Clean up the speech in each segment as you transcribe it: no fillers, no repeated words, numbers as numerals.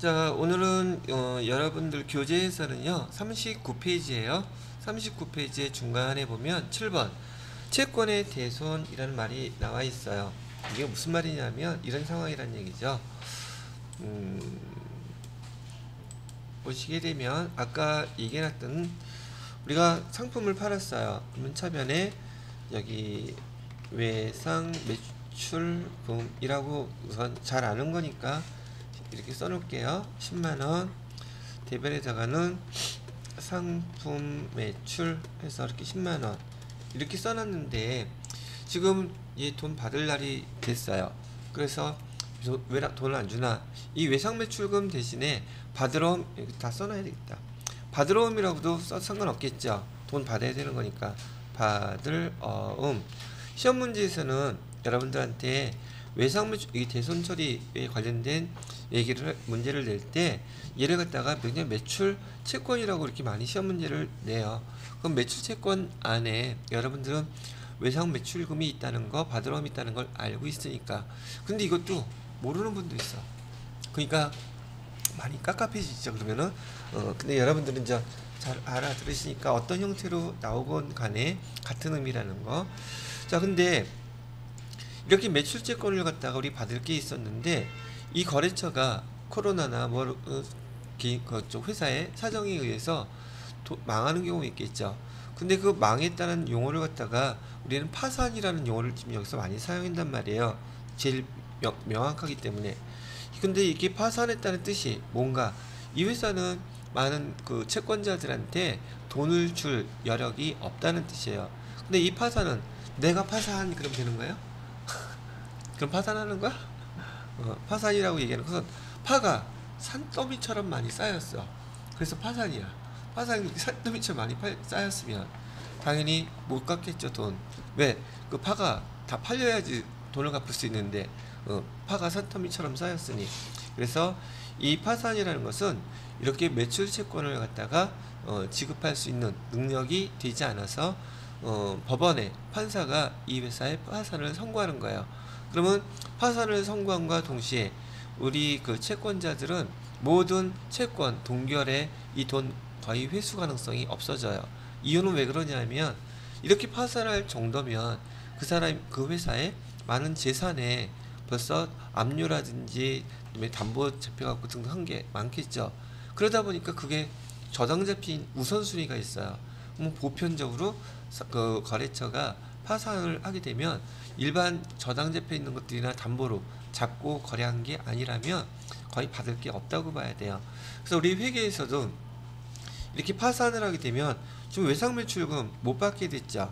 자, 오늘은 여러분들 교재에서는요 39페이지에요 39페이지의 중간에 보면 7번 채권의 대손이라는 말이 나와 있어요. 이게 무슨 말이냐면 이런 상황이란 얘기죠. 보시게 되면 아까 얘기해놨던 우리가 상품을 팔았어요. 그러면 차변에 여기 외상 매출금이라고 우선 잘 아는 거니까 이렇게 써놓을게요. 10만원 대변에다가는 상품 매출 해서 이렇게 10만원 이렇게 써놨는데 지금 얘 돈 받을 날이 됐어요. 그래서 왜 돈을 안 주나, 이 외상 매출금 대신에 받으러옴 다 써놔야 되겠다. 받으러옴이라고도 상관없겠죠. 돈 받아야 되는 거니까 받을어음. 시험 문제에서는 여러분들한테 외상 매출 이 대손 처리에 관련된 문제를 낼 때 얘를 갖다가 그냥 매출 채권이라고 이렇게 많이 시험 문제를 내요. 그럼 매출 채권 안에 여러분들은 외상 매출금이 있다는 거, 받으러움이 있다는 걸 알고 있으니까. 근데 이것도 모르는 분도 있어. 그러니까 많이 깝깝해지죠. 그러면은 근데 여러분들은 이제 잘 알아들으시니까 어떤 형태로 나오건 간에 같은 의미라는 거. 자, 근데 이렇게 매출채권을 갖다가 우리 받을 게 있었는데 이 거래처가 코로나나 그쪽 회사의 사정에 의해서 망하는 경우 있겠죠. 근데 그 망했다는 용어를 갖다가 우리는 파산이라는 용어를 지금 여기서 많이 사용한단 말이에요. 제일 명확하기 때문에. 근데 이게 파산했다는 뜻이 뭔가, 이 회사는 많은 그 채권자들한테 돈을 줄 여력이 없다는 뜻이에요. 근데 이 파산은 내가 파산 그럼 되는 거예요? 그럼 파산하는 거야? 파산이라고 얘기하는 것은 파가 산더미처럼 많이 쌓였어. 그래서 파산이야. 파산이 산더미처럼 많이 쌓였으면 당연히 못 갚겠죠, 돈. 왜? 그 파가 다 팔려야지 돈을 갚을 수 있는데 파가 산더미처럼 쌓였으니. 그래서 이 파산이라는 것은 이렇게 매출 채권을 갖다가 지급할 수 있는 능력이 되지 않아서 법원에 판사가 이 회사의 파산을 선고하는 거예요. 그러면 파산을 선고함과 동시에 우리 그 채권자들은 모든 채권 동결에 이 돈 거의 회수 가능성이 없어져요. 이유는 왜 그러냐면 이렇게 파산할 정도면 그 사람, 그 회사의 많은 재산에 벌써 압류라든지 담보 잡혀갖고 등등 한 게 많겠죠. 그러다 보니까 그게 저당 잡힌 우선순위가 있어요. 보편적으로 그 거래처가 파산을 하게 되면 일반 저당 잡혀 있는 것들이나 담보로 잡고 거래한 게 아니라면 거의 받을 게 없다고 봐야 돼요. 그래서 우리 회계에서도 이렇게 파산을 하게 되면 지금 외상 매출금 못 받게 됐죠.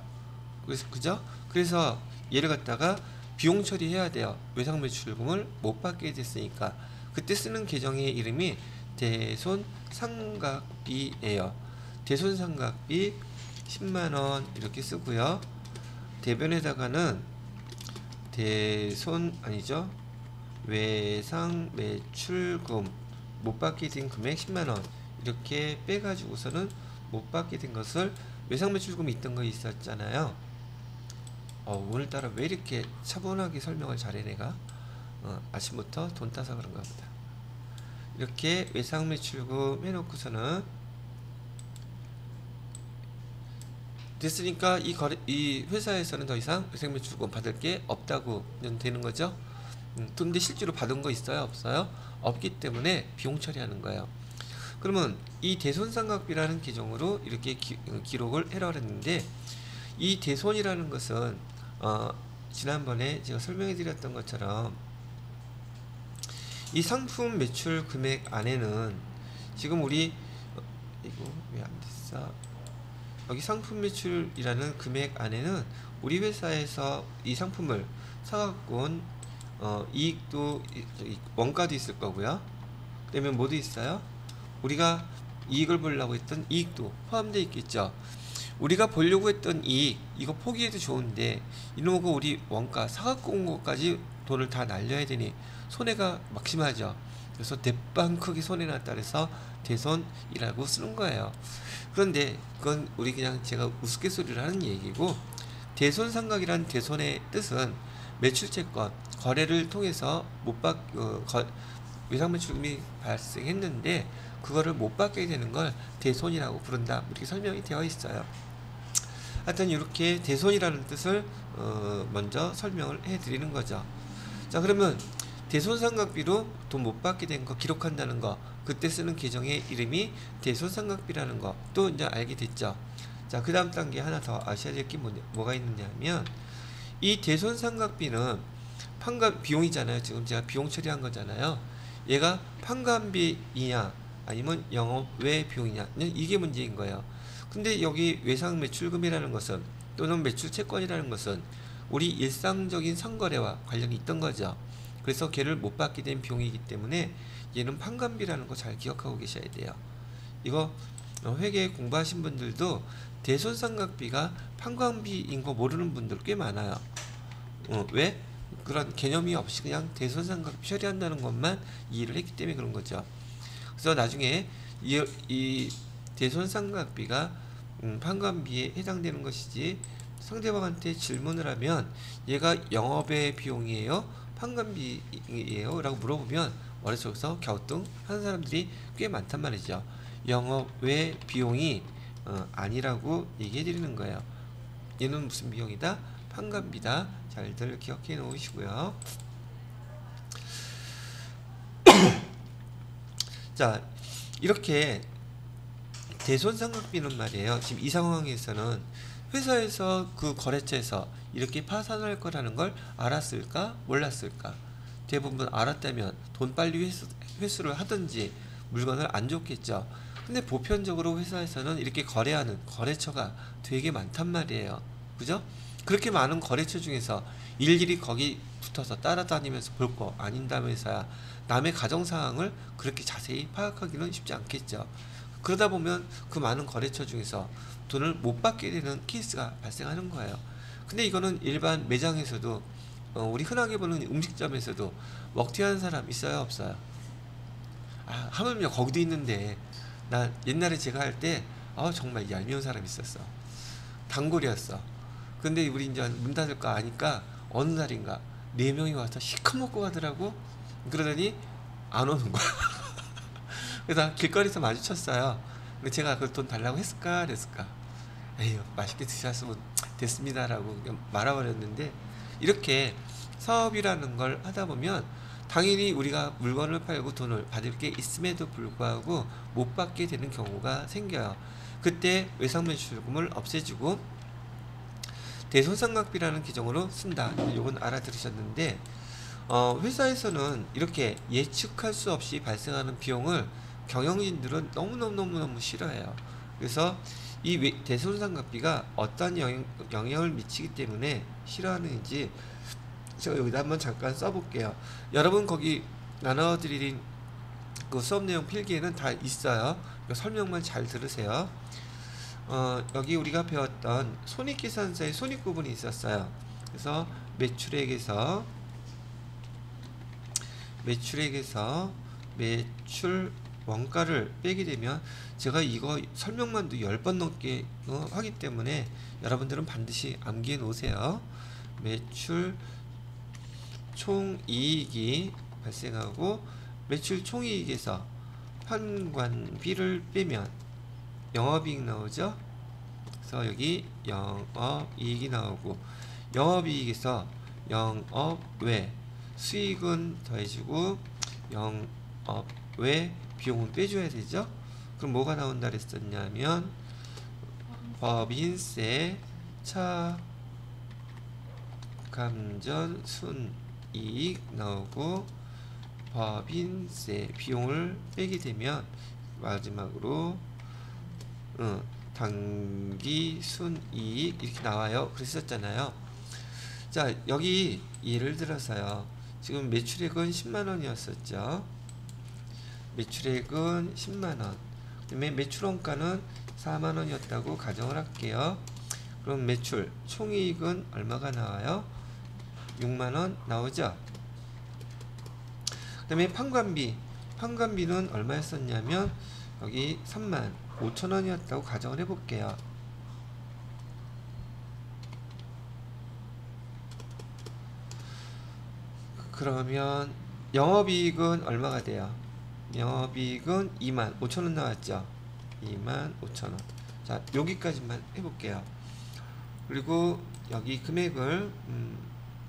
그래서 그죠? 그래서 얘를 갖다가 비용 처리해야 돼요. 외상 매출금을 못 받게 됐으니까. 그때 쓰는 계정의 이름이 대손상각비예요. 대손상각비 10만원 이렇게 쓰고요. 대변에다가는 대손 아니죠, 외상 매출금 못 받게 된 금액 10만원 이렇게 빼가지고서는 못 받게 된 것을, 외상 매출금이 있던 거 있었잖아요. 오늘따라 왜 이렇게 차분하게 설명을 잘해 내가? 아침부터 돈 따서 그런가 보다. 이렇게 외상 매출금 해놓고서는 됐으니까 이 회사에서는 더 이상 외상 매출금 받을 게 없다고 되는 거죠. 근데 실제로 받은 거 있어요? 없어요? 없기 때문에 비용 처리하는 거예요. 그러면 이 대손상각비라는 계정으로 이렇게 기록을 해라 했는데, 이 대손이라는 것은 지난번에 제가 설명해 드렸던 것처럼 이 상품 매출 금액 안에는 지금 우리 이거 왜 안 됐어? 여기 상품 매출이라는 금액 안에는 우리 회사에서 이 상품을 사갖고 온 이익도, 원가도 있을 거고요. 그다음에 뭐도 있어요? 우리가 이익을 보려고 했던 이익도 포함되어 있겠죠. 우리가 보려고 했던 이익, 이거 포기해도 좋은데 이놈의 우리 원가 사갖고 온 것까지 돈을 다 날려야 되니 손해가 막심하죠. 그래서 대빵 크게 손해났다 그래서 대손이라고 쓰는 거예요. 그런데 그건 우리 그냥 제가 우스갯소리를 하는 얘기고, 대손상각이란 대손의 뜻은 매출채권 거래를 통해서 외상매출금이 발생했는데 그거를 못 받게 되는 걸 대손이라고 부른다. 이렇게 설명이 되어 있어요. 하여튼 이렇게 대손이라는 뜻을 먼저 설명을 해드리는 거죠. 자, 그러면 대손상각비로 돈 못 받게 된 거 기록한다는 거, 그때 쓰는 계정의 이름이 대손상각비라는 거 또 이제 알게 됐죠. 자, 그 다음 단계 하나 더 아셔야 될 게 뭐가 있느냐 하면, 이 대손상각비는 판관 비용이잖아요. 지금 제가 비용 처리한 거잖아요. 얘가 판관비이냐 아니면 영업 외 비용이냐, 이게 문제인 거예요. 근데 여기 외상 매출금이라는 것은, 또는 매출 채권이라는 것은 우리 일상적인 상거래와 관련이 있던 거죠. 그래서 걔를 못 받게 된 비용이기 때문에 얘는 판관비라는 거 잘 기억하고 계셔야 돼요. 이거 회계 공부하신 분들도 대손상각비가 판관비인 거 모르는 분들 꽤 많아요. 왜? 그런 개념이 없이 그냥 대손상각비 처리한다는 것만 이해를 했기 때문에 그런 거죠. 그래서 나중에 이 대손상각비가 판관비에 해당되는 것이지, 상대방한테 질문을 하면 얘가 영업의 비용이에요? 판관비이에요? 라고 물어보면 머릿속에서 갸우뚱 하는 사람들이 꽤 많단 말이죠. 영업 외 비용이 아니라고 얘기해 드리는 거예요. 얘는 무슨 비용이다? 판관비다. 잘들 기억해 놓으시고요. 자, 이렇게 대손상각비는 말이에요. 지금 이 상황에서는 회사에서 그 거래처에서 이렇게 파산할 거라는 걸 알았을까? 몰랐을까? 대부분 알았다면 돈 빨리 회수를 하든지 물건을 안 줬겠죠. 근데 보편적으로 회사에서는 이렇게 거래하는 거래처가 되게 많단 말이에요. 그죠? 그렇게 많은 거래처 중에서 일일이 거기 붙어서 따라다니면서 볼 거 아닌다면서야 남의 가정상황을 그렇게 자세히 파악하기는 쉽지 않겠죠. 그러다 보면 그 많은 거래처 중에서 돈을 못 받게 되는 케이스가 발생하는 거예요. 근데 이거는 일반 매장에서도 우리 흔하게 보는 음식점에서도 먹튀하는 사람 있어요, 없어요? 아, 하물며 거기도 있는데, 나 옛날에 제가 할 때 정말 얄미운 사람 있었어. 단골이었어. 근데 우리 이제 문 닫을 거 아니까 어느 날인가 4명이 와서 시커 먹고 가더라고. 그러더니 안 오는 거야. 그래서 길거리에서 마주쳤어요. 근데 제가 그 돈 달라고 했을까 그랬을까? 에휴, 맛있게 드셨으면 됐습니다라고 말아버렸는데, 이렇게 사업이라는 걸 하다 보면 당연히 우리가 물건을 팔고 돈을 받을 게 있음에도 불구하고 못 받게 되는 경우가 생겨요. 그때 외상매출금을 없애주고 대손상각비라는 규정으로 쓴다. 이건 알아들으셨는데, 회사에서는 이렇게 예측할 수 없이 발생하는 비용을 경영진들은 너무너무 싫어해요. 그래서 이 대손상각비가 어떤 영향을 미치기 때문에 싫어하는지 제가 여기다 한번 잠깐 써볼게요. 여러분 거기 나눠드린 그 수업 내용 필기에는 다 있어요. 설명만 잘 들으세요. 여기 우리가 배웠던 손익계산서의 손익구분이 있었어요. 그래서 매출액에서 매출 원가를 빼게 되면, 제가 이거 설명만도 10번 넘게 하기 때문에 여러분들은 반드시 암기해 놓으세요. 매출 총이익이 발생하고, 매출 총이익에서 판관비를 빼면 영업이익 나오죠. 그래서 여기 영업이익이 나오고, 영업이익에서 영업외 수익은 더해지고 영업외 비용은 빼줘야 되죠. 그럼 뭐가 나온다 그랬었냐면 법인세, 차감전 순이익 나오고, 법인세 비용을 빼게 되면 마지막으로 당기순이익 이렇게 나와요. 그랬었잖아요. 자, 여기 예를 들어서요. 지금 매출액은 10만원이었었죠. 매출액은 10만원. 그다음에 매출원가는 4만원이었다고 가정을 할게요. 그럼 매출 총이익은 얼마가 나와요? 6만원 나오죠. 그 다음에 판관비는 얼마였었냐면 여기 3만 5천원이었다고 가정을 해볼게요. 그러면 영업이익은 얼마가 돼요? 영업이익은 25,000원 나왔죠. 25,000원. 자, 여기까지만 해볼게요. 그리고 여기 금액을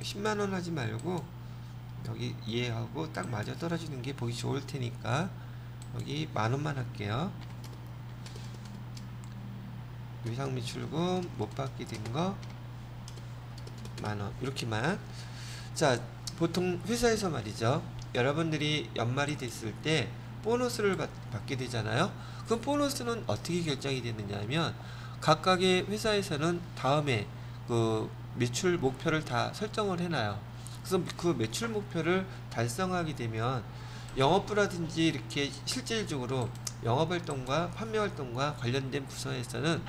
10만원 하지 말고 여기 이해하고 딱 맞아 떨어지는 게 보기 좋을 테니까 여기 만원만 할게요. 외상매출금 못 받게 된 거 만원 이렇게만. 자, 보통 회사에서 말이죠, 여러분들이 연말이 됐을 때 보너스를 받게 되잖아요. 그 보너스는 어떻게 결정이 되느냐 하면 각각의 회사에서는 다음에 그 매출 목표를 다 설정을 해놔요. 그래서 그 매출 목표를 달성하게 되면 영업부라든지 이렇게 실질적으로 영업활동과 판매활동과 관련된 부서에서는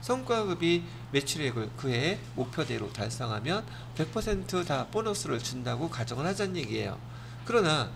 성과급이 매출액을 그해 목표대로 달성하면 100% 다 보너스를 준다고 가정을 하자는 얘기예요. 그러나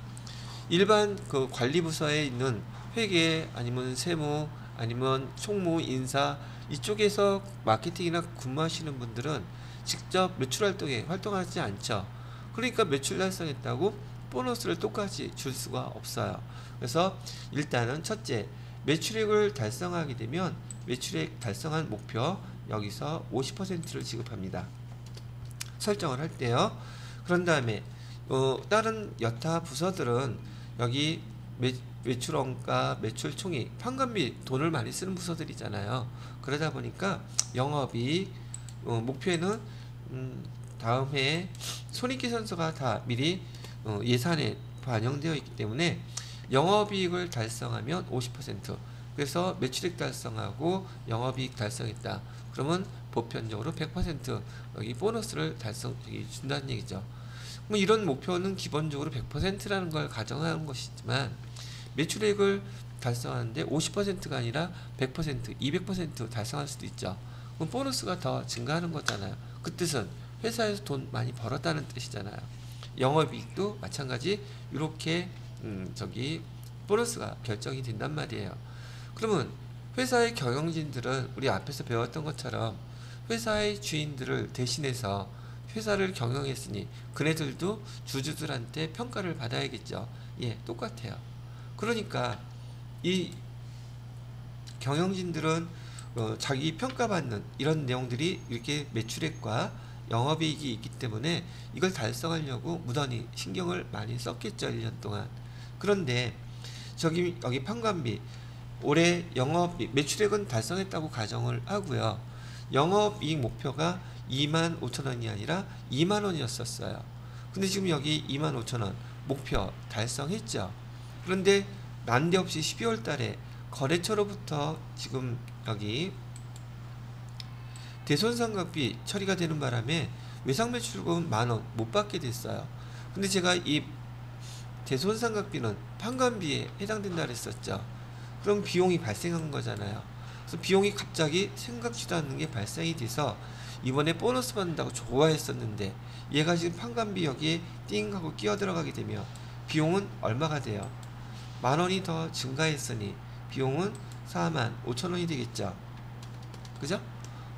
일반 그 관리부서에 있는 회계 아니면 세무 아니면 총무 인사 이쪽에서 마케팅이나 근무하시는 분들은 직접 매출 활동에 활동하지 않죠. 그러니까 매출 달성했다고 보너스를 똑같이 줄 수가 없어요. 그래서 일단은 첫째, 매출액을 달성하게 되면 매출액 달성한 목표 여기서 50%를 지급합니다. 설정을 할 때요. 그런 다음에 다른 여타 부서들은 여기 매출 원가, 매출 총액, 판관비 돈을 많이 쓰는 부서들이잖아요. 그러다 보니까 영업이 목표에는 다음 해에 손익계산서가 다 미리 예산에 반영되어 있기 때문에 영업이익을 달성하면 50%, 그래서 매출액 달성하고 영업이익 달성했다 그러면 보편적으로 100% 여기 보너스를 준다는 얘기죠. 뭐 이런 목표는 기본적으로 100%라는 걸 가정하는 것이지만 매출액을 달성하는데 50%가 아니라 100%, 200% 달성할 수도 있죠. 그럼 보너스가 더 증가하는 거잖아요. 그 뜻은 회사에서 돈 많이 벌었다는 뜻이잖아요. 영업이익도 마찬가지 이렇게 보너스가 결정이 된단 말이에요. 그러면 회사의 경영진들은 우리 앞에서 배웠던 것처럼 회사의 주인들을 대신해서 회사를 경영했으니 그네들도 주주들한테 평가를 받아야겠죠. 예, 똑같아요. 그러니까 이 경영진들은 자기 평가받는 이런 내용들이 이렇게 매출액과 영업이익이 있기 때문에 이걸 달성하려고 무던히 신경을 많이 썼겠죠. 1년 동안. 그런데 여기 판관비 올해 매출액은 달성했다고 가정을 하고요. 영업이익 목표가 25,000원이 아니라 2만원이었었어요. 근데 지금 여기 25,000원 목표 달성했죠. 그런데 난데없이 12월 달에 거래처로부터 지금 여기 대손상각비 처리가 되는 바람에 외상매출금 만원 못 받게 됐어요. 근데 제가 이 대손상각비는 판관비에 해당된다 그랬었죠. 그럼 비용이 발생한 거잖아요. 그래서 비용이 갑자기 생각지도 않는 게 발생이 돼서 이번에 보너스 받는다고 좋아했었는데 얘가 지금 판관비 여기에 띵 하고 끼어 들어가게 되면 비용은 얼마가 돼요? 만원이 더 증가했으니 비용은 45,000원이 되겠죠. 그죠?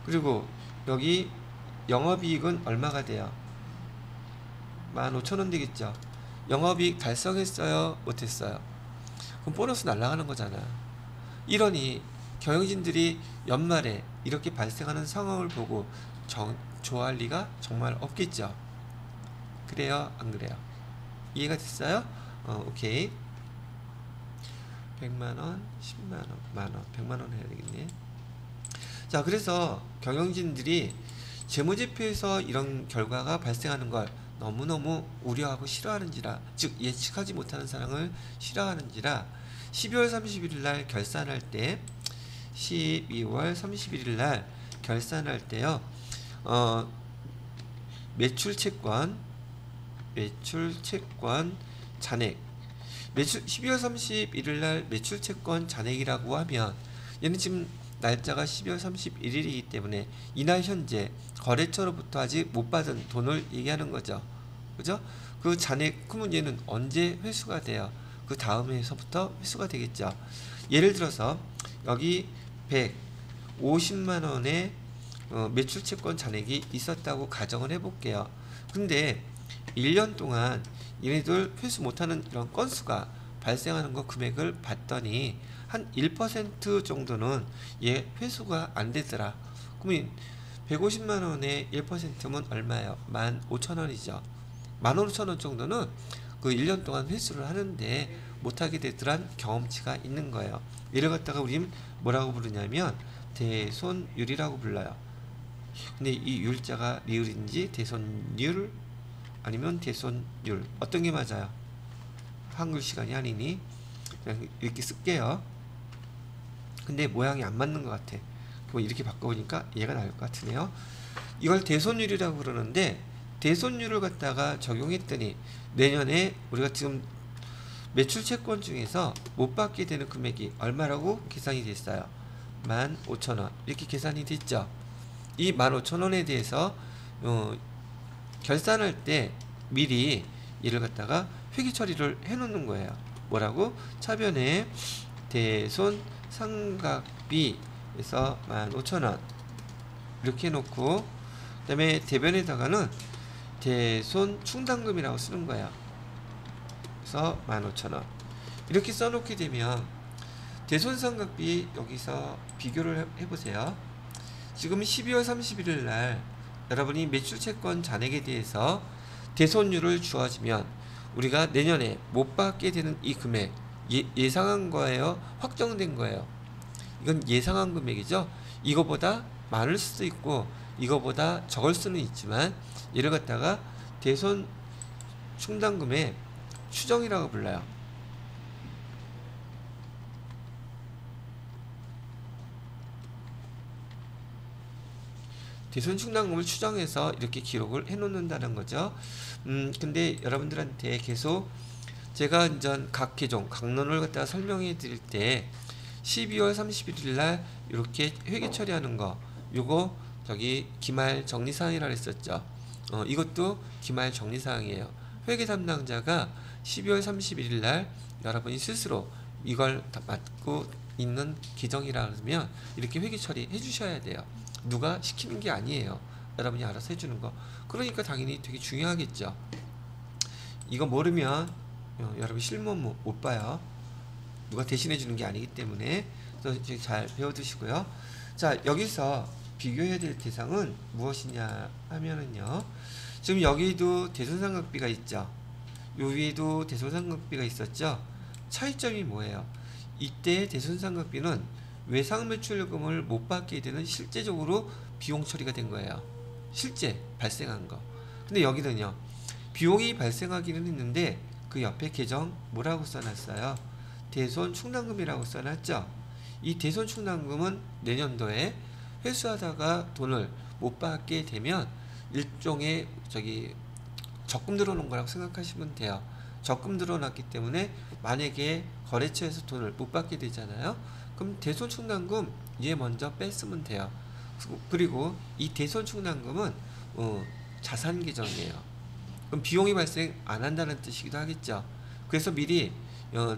그리고 여기 영업이익은 얼마가 돼요? 15,000원 되겠죠. 영업이익 달성했어요? 못했어요? 그럼 보너스 날아가는 거잖아. 이러니 경영진들이 연말에 이렇게 발생하는 상황을 보고 좋아할 리가 정말 없겠죠. 그래요? 안 그래요? 이해가 됐어요? 오케이. 100만원, 10만원, 만원, 100만원 해야 되겠네. 자, 그래서 경영진들이 재무제표에서 이런 결과가 발생하는 걸 너무너무 우려하고 싫어하는지라, 즉 예측하지 못하는 상황을 싫어하는지라 12월 31일 날 결산할 때 12월 31일 날 결산할 때요. 매출채권 잔액 12월 31일 날 매출채권 잔액이라고 하면 얘는 지금 날짜가 12월 31일이기 때문에 이날 현재 거래처로부터 아직 못 받은 돈을 얘기하는 거죠. 그죠? 그 잔액, 그러면 얘는 언제 회수가 돼요? 그 다음 해에서부터 회수가 되겠죠. 예를 들어서 여기 150만원의 매출채권 잔액이 있었다고 가정을 해볼게요. 근데 1년 동안 얘네들 회수 못하는 이런 건수가 발생하는 거 금액을 봤더니 한 1% 정도는 얘 회수가 안 되더라. 그러면 150만원의 1%면 얼마예요? 15,000원이죠. 15,000원 정도는 그 1년 동안 회수를 하는데 못하게 되더란 경험치가 있는 거예요. 이를 갖다가 우린 뭐라고 부르냐면 대손율이라고 불러요. 근데 이 율자가 리을인지 대손율 아니면 대손율 어떤 게 맞아요? 한글 시간이 아니니 그냥 이렇게 쓸게요. 근데 모양이 안 맞는 것 같아. 이렇게 바꿔보니까 얘가 나을 것 같으네요. 이걸 대손율이라고 그러는데 대손율을 갖다가 적용했더니 내년에 우리가 지금 매출 채권 중에서 못 받게 되는 금액이 얼마라고 계산이 됐어요? 15,000원 이렇게 계산이 됐죠. 이 15,000원에 대해서 결산할 때 미리 이를 갖다가 회계 처리를 해 놓는 거예요. 뭐라고? 차변에 대손 상각비에서 15,000원 이렇게 해놓고 그 다음에 대변에다가는 대손 충당금이라고 쓰는 거예요. 그래서 15,000원 이렇게 써놓게 되면 대손 상각비 여기서 비교를 해보세요. 지금 12월 31일 날 여러분이 매출채권 잔액에 대해서 대손율을 주어지면 우리가 내년에 못 받게 되는 이 금액 예상한 거예요? 확정된 거예요? 이건 예상한 금액이죠. 이거보다 많을 수도 있고 이거보다 적을 수는 있지만 이를 갖다가 대손 충당금의 추정이라고 불러요. 대손 충당금을 추정해서 이렇게 기록을 해 놓는다는 거죠. 근데 여러분들한테 계속 제가 이제 각 계종, 강론을 갖다가 설명해 드릴 때 12월 31일 날 이렇게 회계 처리하는 거 요거 저기 기말 정리사항이라 했었죠. 이것도 기말 정리사항이에요. 회계 담당자가 12월 31일 날 여러분이 스스로 이걸 다 맡고 있는 계정이라 그러면 이렇게 회계 처리해 주셔야 돼요. 누가 시키는 게 아니에요. 여러분이 알아서 해주는 거. 그러니까 당연히 되게 중요하겠죠. 이거 모르면 여러분 실무 못 봐요. 누가 대신해 주는 게 아니기 때문에 잘 배워두시고요. 자, 여기서 비교해야 될 대상은 무엇이냐 하면은요. 지금 여기도 대손상각비가 있죠. 요 위에도 대손상각비가 있었죠. 차이점이 뭐예요? 이때 대손상각비는 외상매출금을 못 받게 되는 실제적으로 비용 처리가 된 거예요. 실제 발생한 거. 근데 여기는요. 비용이 발생하기는 했는데 그 옆에 계정 뭐라고 써놨어요? 대손 충당금이라고 써놨죠. 이 대손 충당금은 내년도에 회수하다가 돈을 못 받게 되면 일종의 적금 들어놓은 거라고 생각하시면 돼요. 적금 들어놨기 때문에 만약에 거래처에서 돈을 못 받게 되잖아요. 그럼 대손 충당금 얘 먼저 뺐으면 돼요. 그리고 이 대손 충당금은 자산 계정이에요. 그럼 비용이 발생 안 한다는 뜻이기도 하겠죠. 그래서 미리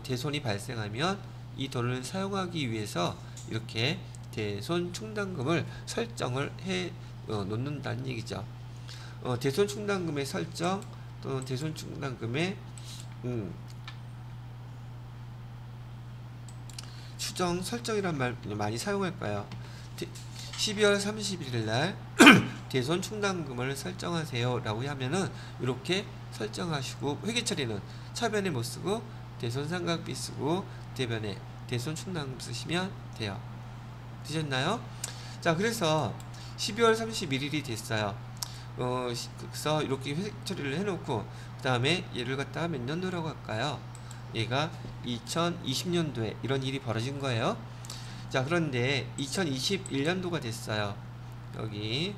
대손이 발생하면 이 돈을 사용하기 위해서 이렇게 대손 충당금을 설정을 해 놓는다는 얘기죠. 대손 충당금의 설정 또는 대손 충당금의 추정 설정이란 말 많이 사용할 거예요. 12월 31일 날 대손 충당금을 설정하세요 라고 하면은 이렇게 설정하시고 회계 처리는 차변에 못 쓰고 대손 상각비 쓰고 대변에 대손 충당금 쓰시면 돼요. 되셨나요? 자, 그래서 12월 31일이 됐어요. 그래서 이렇게 회계 처리를 해놓고 그 다음에 얘를 갖다가 몇 년도라고 할까요? 얘가 2020년도에 이런 일이 벌어진 거예요. 자, 그런데 2021년도가 됐어요. 여기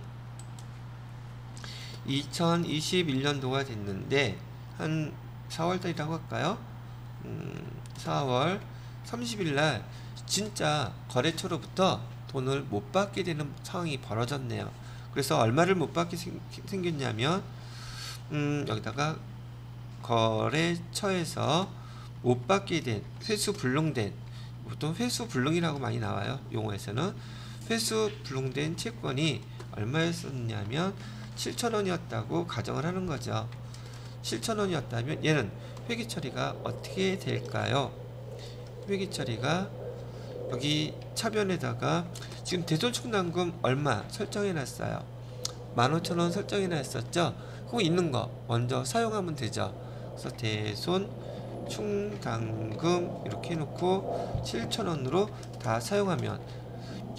2021년도가 됐는데 한 4월달이라고 할까요? 4월 30일 날 진짜 거래처로부터 돈을 못 받게 되는 상황이 벌어졌네요. 그래서 얼마를 못 받게 생겼냐면 여기다가 거래처에서 못 받게 된 회수 불능된, 보통 회수 불능이라고 많이 나와요. 용어에서는 회수 불능된 채권이 얼마였었냐면 7,000원이었다고 가정을 하는 거죠. 7,000원이었다면 얘는 회계 처리가 어떻게 될까요? 회계 처리가 여기 차변에다가 지금 대손충당금 얼마 설정해 놨어요. 15,000원 설정해 놨었죠. 그거 있는 거 먼저 사용하면 되죠. 그래서 대손충당금 이렇게 해놓고 7,000원으로 다 사용하면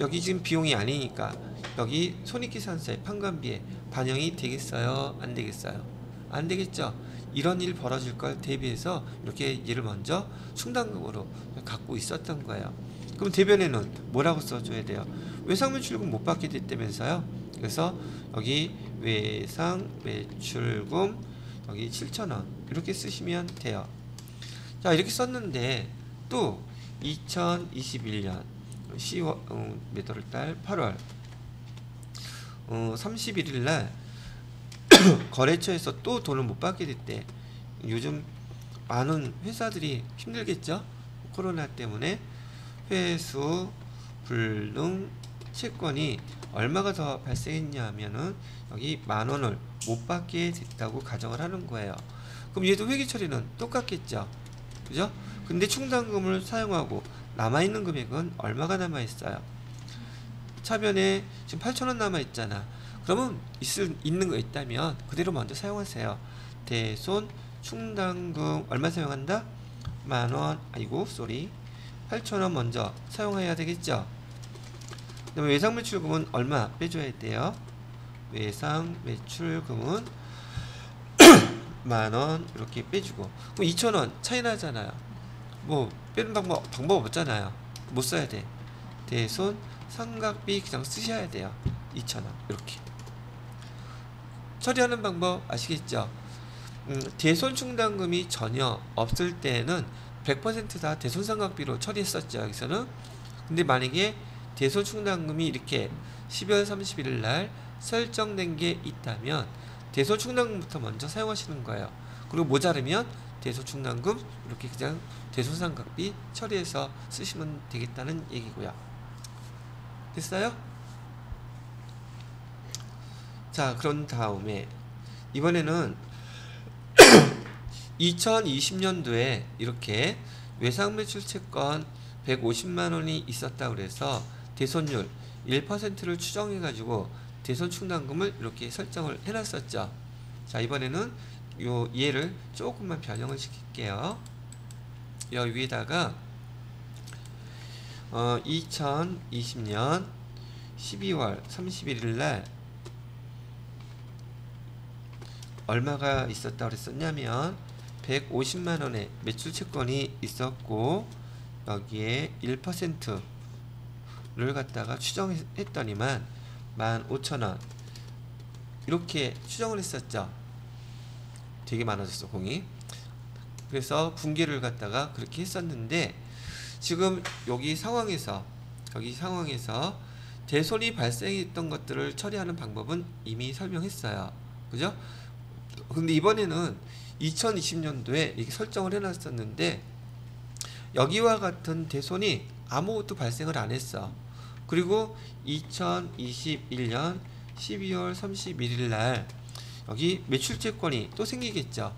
여기 지금 비용이 아니니까 여기 손익계산서에 판관비에 반영이 되겠어요? 안 되겠어요? 안 되겠죠. 이런 일 벌어질 걸 대비해서 이렇게 얘를 먼저 충당금으로 갖고 있었던 거예요. 그럼 대변에는 뭐라고 써줘야 돼요? 외상매출금 못 받게 됐다면서요. 그래서 여기 외상매출금 여기 7,000원 이렇게 쓰시면 돼요. 자, 이렇게 썼는데 또 2021년 10월 몇 월달 8월 31일 날 거래처에서 또 돈을 못 받게 됐대. 요즘 많은 회사들이 힘들겠죠? 코로나 때문에 회수 불능 채권이 얼마가 더 발생했냐 하면은 여기 10,000원을 못 받게 됐다고 가정을 하는 거예요. 그럼 얘도 회계 처리는 똑같겠죠? 그죠? 근데 충당금을 사용하고 남아있는 금액은 얼마가 남아있어요? 차변에 지금 8,000원 남아있잖아. 그러면 있는 거 있다면 그대로 먼저 사용하세요. 대손 충당금 얼마 사용한다? 10,000원. 아이고 쏘리 8,000원 먼저 사용해야 되겠죠. 그 다음에 외상매출금은 얼마 빼줘야 돼요? 외상매출금은 10,000원 이렇게 빼주고, 그럼 2,000원 차이 나잖아요. 뭐 빼는 방법 없잖아요. 못 써야 돼. 대손 상각비 그냥 쓰셔야 돼요. 2,000원 이렇게 처리하는 방법 아시겠죠? 대손 충당금이 전혀 없을 때는 100% 다 대손 상각비로 처리했었죠. 여기서는. 근데 만약에 대손 충당금이 이렇게 12월 31일 날 설정된 게 있다면 대손 충당금부터 먼저 사용하시는 거예요. 그리고 모자르면 대손 충당금 이렇게 그냥 대손 상각비 처리해서 쓰시면 되겠다는 얘기고요. 됐어요? 자, 그런 다음에 이번에는 2020년도에 이렇게 외상매출 채권 150만원이 있었다 그래서 대손율 1%를 추정해 가지고 대손 충당금을 이렇게 설정을 해놨었죠. 자, 이번에는 요 얘를 조금만 변형을 시킬게요. 여기 위에다가 2020년 12월 31일 날 얼마가 있었다 그랬었냐면 150만원의 매출채권이 있었고 여기에 1%를 갖다가 추정했더니만 15,000원 이렇게 추정을 했었죠. 되게 많아졌어 공이. 그래서 분기를 갖다가 그렇게 했었는데 지금 여기 상황에서 대손이 발생했던 것들을 처리하는 방법은 이미 설명했어요. 그죠? 근데 이번에는 2020년도에 이렇게 설정을 해놨었는데 여기와 같은 대손이 아무것도 발생을 안 했어. 그리고 2021년 12월 31일 날 여기 매출채권이 또 생기겠죠.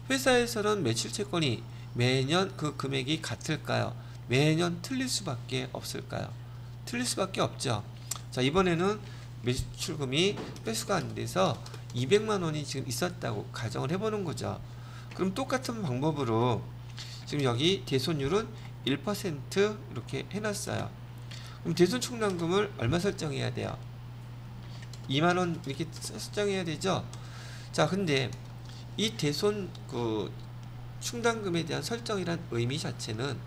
회사에서는 매출채권이 매년 그 금액이 같을까요? 매년 틀릴 수밖에 없을까요? 틀릴 수밖에 없죠. 자, 이번에는 매출금이 회수가 안 돼서 200만원이 지금 있었다고 가정을 해보는 거죠. 그럼 똑같은 방법으로 지금 여기 대손율은 1% 이렇게 해놨어요. 그럼 대손 충당금을 얼마 설정해야 돼요? 2만원 이렇게 설정해야 되죠. 자, 근데 이 대손 그 충당금에 대한 설정이란 의미 자체는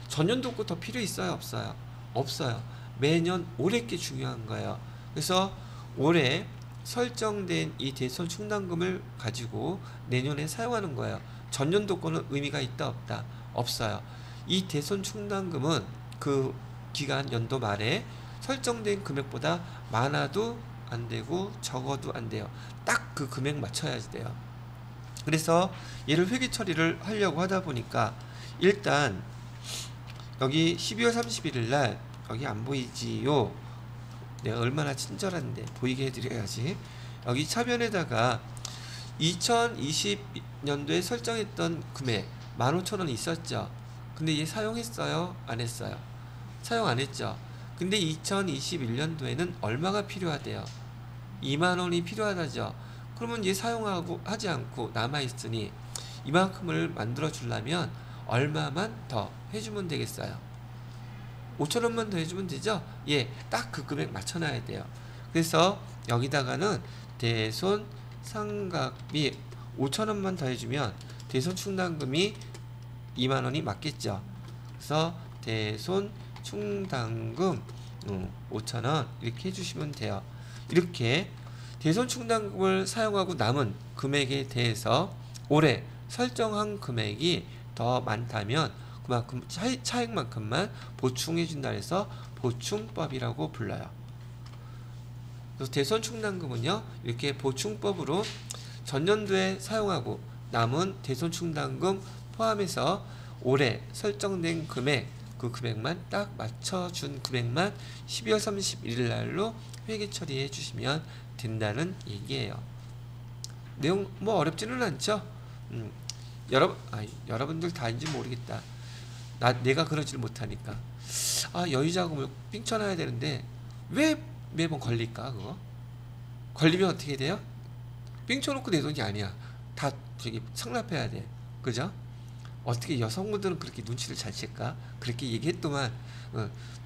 전년도 거 더 필요 있어요? 없어요? 없어요. 매년 올해 게 중요한 거예요. 그래서 올해 설정된 이 대손 충당금을 가지고 내년에 사용하는 거예요. 전년도 거는 의미가 있다 없다? 없어요. 이 대손 충당금은 그 기간 연도 말에 설정된 금액보다 많아도 안 되고 적어도 안 돼요. 딱 그 금액 맞춰야 돼요. 그래서 얘를 회계 처리를 하려고 하다 보니까 일단 여기 12월 31일 날 여기 안 보이지요? 내가 얼마나 친절한데 보이게 해드려야지. 여기 차변에다가 2020년도에 설정했던 금액 15,000원 있었죠. 근데 얘 사용했어요? 안 했어요? 사용 안 했죠. 근데 2021년도에는 얼마가 필요하대요? 2만원이 필요하다죠. 그러면 얘 사용하고 하지 않고 남아있으니 이만큼을 만들어 주려면 얼마만 더 해주면 되겠어요? 5,000원만 더 해주면 되죠? 예, 딱 그 금액 맞춰놔야 돼요. 그래서 여기다가는 대손 상각비 5,000원만 더 해주면 대손 충당금이 2만원이 맞겠죠. 그래서 대손 충당금 5,000원 이렇게 해주시면 돼요. 이렇게 대손 충당금을 사용하고 남은 금액에 대해서 올해 설정한 금액이 더 많다면 그만큼 차액만큼만 보충해 준다 해서 보충법이라고 불러요. 그래서 대손 충당금은요, 이렇게 보충법으로 전년도에 사용하고 남은 대손 충당금 포함해서 올해 설정된 금액, 그 금액만 딱 맞춰준 금액만 12월 31일 날로 회계 처리해 주시면 된다는 얘기예요. 내용 뭐 어렵지는 않죠? 여러분들 다인지 모르겠다. 내가 그러지를 못하니까. 여유자금을 삥쳐놔야 되는데 왜 매번 걸릴까 그거? 걸리면 어떻게 돼요? 삥쳐놓고 내 돈이 아니야. 다 저기 상납해야 돼. 그죠? 어떻게 여성분들은 그렇게 눈치를 잘 챌까? 그렇게 얘기했더만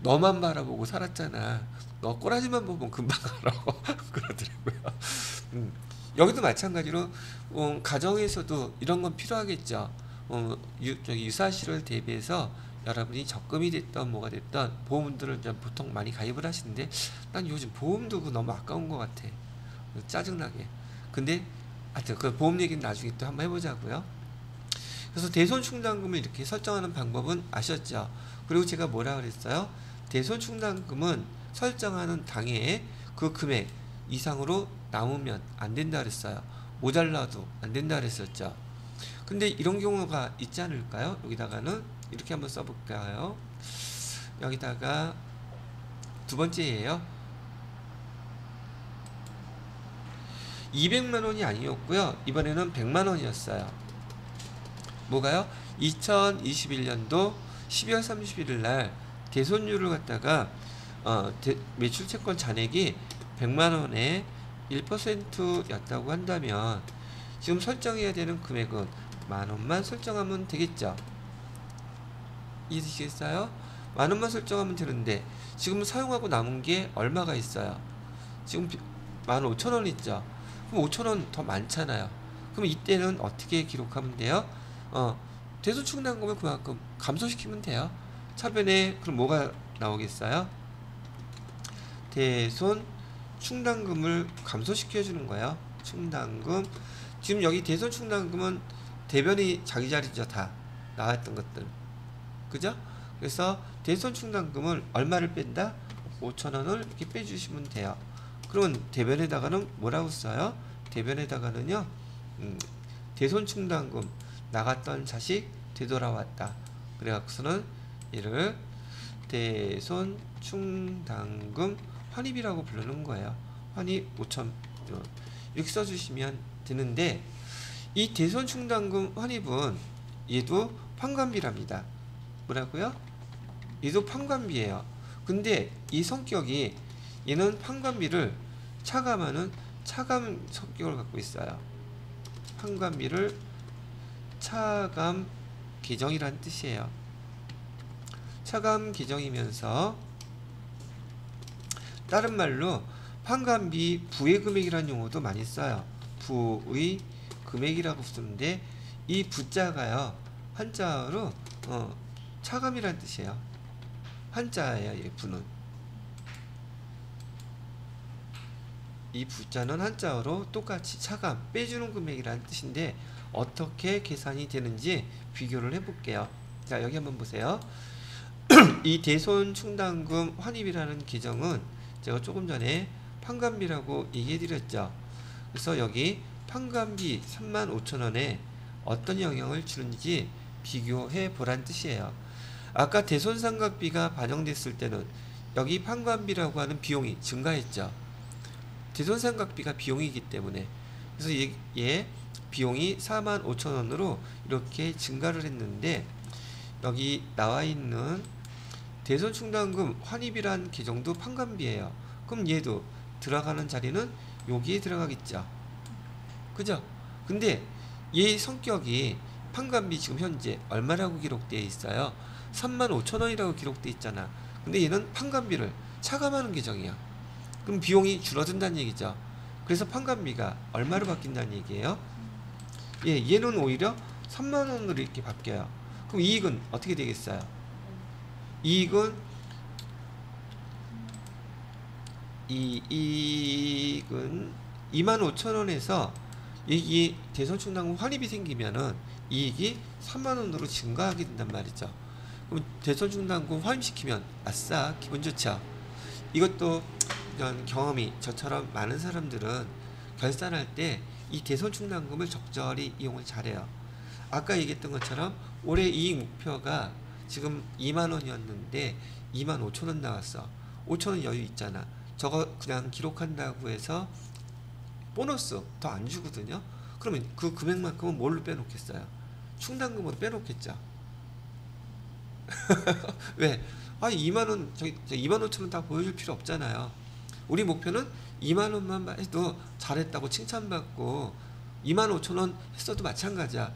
너만 바라보고 살았잖아. 너 꼬라지만 보면 금방 알아. 그러더라고요. 여기도 마찬가지로 가정에서도 이런 건 필요하겠죠. 유사시를 대비해서 여러분이 적금이 됐던 뭐가 됐던 보험들을 보통 많이 가입을 하시는데 난 요즘 보험 두고 너무 아까운 것 같아. 짜증나게. 근데 하여튼 그 보험 얘기는 나중에 또 한번 해보자고요. 그래서 대손 충당금을 이렇게 설정하는 방법은 아셨죠? 그리고 제가 뭐라 그랬어요? 대손 충당금은 설정하는 당해에 그 금액 이상으로 남으면 안 된다 그랬어요. 모자라도 안 된다 그랬었죠. 근데 이런 경우가 있지 않을까요? 여기다가는 이렇게 한번 써볼까요? 여기다가 두 번째예요. 200만원이 아니었고요. 이번에는 100만원이었어요. 뭐가요? 2021년도 12월 31일 날 대손율을 갖다가 매출채권 잔액이 100만원에 1%였다고 한다면 지금 설정해야 되는 금액은 만원만 설정하면 되겠죠. 이해되시겠어요? 만원만 설정하면 되는데 지금 사용하고 남은 게 얼마가 있어요? 지금 15,000원 있죠. 그럼 5,000원 더 많잖아요. 그럼 이때는 어떻게 기록하면 돼요? 대손 충당금을 그만큼 감소시키면 돼요. 차변에 그럼 뭐가 나오겠어요? 대손 충당금을 감소시켜 주는 거예요. 충당금. 지금 여기 대손 충당금은 대변이 자기 자리죠. 다 나왔던 것들. 그죠? 그래서 대손 충당금을 얼마를 뺀다? 5,000원을 이렇게 빼주시면 돼요. 그러면 대변에다가는 뭐라고 써요? 대변에다가는요, 대손 충당금 나갔던 자식 되돌아왔다. 그래갖고서는 이를 대손 충당금 환입이라고 부르는 거예요. 환입 5,000 이렇게 써주시면 되는데 이 대손 충당금 환입은 얘도 판관비랍니다. 뭐라고요? 얘도 판관비예요. 근데 이 성격이 얘는 판관비를 차감하는 차감 성격을 갖고 있어요. 판관비를 차감 계정이란 뜻이에요. 차감 계정이면서 다른 말로 판관비 부의 금액이라는 용어도 많이 써요. 부의 금액이라고 쓰는데 이 부자가요 한자어로 차감이란 뜻이에요. 한자예요. 이 부는 이 부자는 한자어로 똑같이 차감 빼주는 금액이라는 뜻인데 어떻게 계산이 되는지 비교를 해볼게요. 자, 여기 한번 보세요. 이 대손 충당금 환입이라는 계정은 제가 조금 전에 판관비라고 얘기해 드렸죠. 그래서 여기 판관비 35,000원에 어떤 영향을 주는지 비교해 보란 뜻이에요. 아까 대손상각비가 반영됐을 때는 여기 판관비라고 하는 비용이 증가했죠. 대손상각비가 비용이기 때문에. 그래서 얘 비용이 45,000원으로 이렇게 증가를 했는데, 여기 나와 있는 대손충당금 환입이란 계정도 판관비예요. 그럼 얘도 들어가는 자리는 여기에 들어가겠죠. 그죠? 근데 얘 성격이 판관비 지금 현재 얼마라고 기록되어 있어요? 35,000원이라고 기록되어 있잖아. 근데 얘는 판관비를 차감하는 계정이야. 그럼 비용이 줄어든다는 얘기죠. 그래서 판관비가 얼마로 바뀐다는 얘기예요? 예, 얘는 오히려 3만원으로 이렇게 바뀌어요. 그럼 이익은 어떻게 되겠어요? 이익은 25,000원에서 이익이 대손충당금 환입이 생기면은 이익이 3만원으로 증가하게 된단 말이죠. 그럼 대손충당금 환입시키면 아싸 기분 좋죠. 이것도 이런 경험이 저처럼 많은 사람들은 결산할 때 이 대손충당금을 적절히 이용을 잘해요. 아까 얘기했던 것처럼 올해 이익 목표가 지금 2만원이었는데 25,000원 나왔어. 5,000원 여유 있잖아. 저거 그냥 기록한다고 해서 보너스 더 안 주거든요. 그러면 그 금액만큼은 뭘로 빼놓겠어요? 충당금으로 빼놓겠죠. 왜? 2만원, 저기 25,000원 다 보여줄 필요 없잖아요. 우리 목표는 2만원만 해도 잘했다고 칭찬받고 25,000원 했어도 마찬가지야.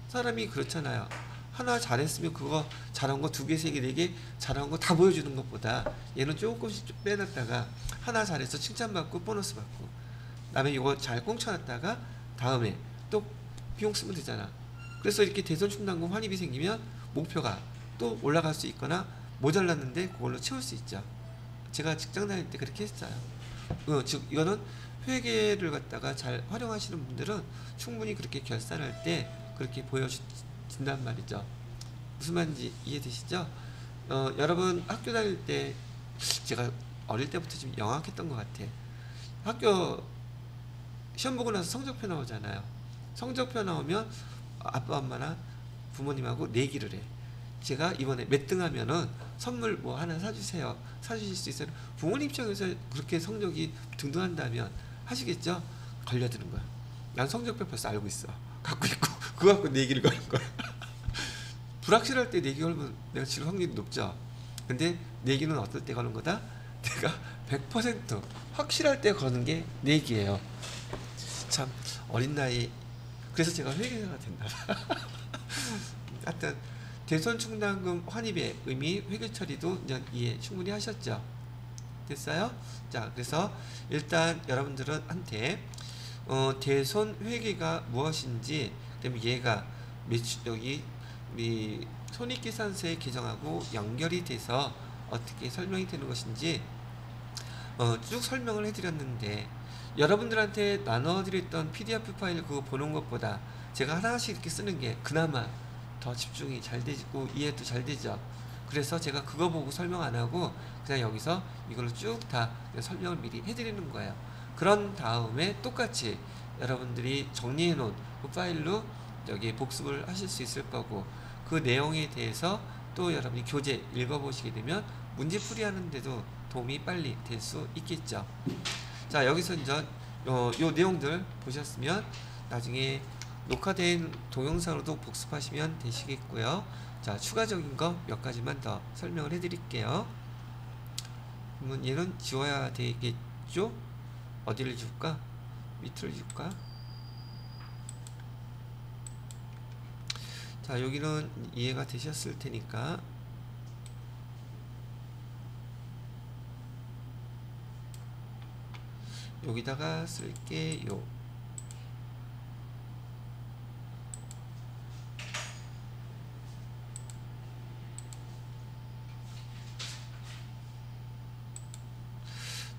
사람이 그렇잖아요. 하나 잘했으면 그거 잘한 거 2개, 3개, 4개 잘한 거 다 보여주는 것보다 얘는 조금씩 빼놨다가 하나 잘해서 칭찬받고 보너스 받고, 다음에 이거 잘 꽁쳐놨다가 다음에 또 비용 쓰면 되잖아. 그래서 이렇게 대손충당금 환입이 생기면 목표가 또 올라갈 수 있거나 모자랐는데 그걸로 채울 수 있죠. 제가 직장 다닐 때 그렇게 했어요. 즉 이거는 회계를 갖다가 잘 활용하시는 분들은 충분히 그렇게 결산할 때 그렇게 보여진단 말이죠. 무슨 말인지 이해되시죠? 여러분 학교 다닐 때 제가 어릴 때부터 좀 영악했던 것 같아. 학교 시험 보고 나서 성적표 나오잖아요. 성적표 나오면 아빠 엄마나 부모님하고 내기를 해. 제가 이번에 몇 등 하면은 선물 뭐 하나 사주세요. 사주실 수 있어요. 부모님 입장에서 그렇게 성적이 등등한다면 하시겠죠? 걸려드는 거야. 난 성적표 벌써 알고 있어. 갖고 있고 그거 갖고 내기를 거는 거야. 불확실할 때 내기 걸면 내가 지금 확률이 높죠. 근데 내기는 어떨 때 거는 거다? 내가 100% 확실할 때 거는 게 내기예요. 참 어린 나이. 그래서 제가 회계사가 됐나봐. 하여튼 대손충당금 환입의 의미, 회계 처리도 이해 충분히 하셨죠? 됐어요? 자, 그래서 일단 여러분들은 한테 대손 회계가 무엇인지, 그다음에 얘가 여기 우리 손익계산서의 계정하고 연결이 돼서 어떻게 설명이 되는 것인지 쭉 설명을 해드렸는데, 여러분들한테 나눠드렸던 PDF 파일 그거 보는 것보다 제가 하나씩 이렇게 쓰는 게 그나마 더 집중이 잘 되고 이해도 잘 되죠. 그래서 제가 그거 보고 설명 안 하고 그냥 여기서 이걸로 쭉 다 설명을 미리 해드리는 거예요. 그런 다음에 똑같이 여러분들이 정리해 놓은 그 파일로 여기 복습을 하실 수 있을 거고, 그 내용에 대해서 또 여러분이 교재 읽어보시게 되면 문제 풀이하는데도 도움이 빨리 될 수 있겠죠. 자, 여기서 이제 요 내용들 보셨으면 나중에 녹화된 동영상으로도 복습하시면 되시겠고요. 자, 추가적인 거 몇 가지만 더 설명을 해드릴게요. 그러면 얘는 지워야 되겠죠? 어디를 지울까? 밑을 지울까? 자, 여기는 이해가 되셨을 테니까 여기다가 쓸게요.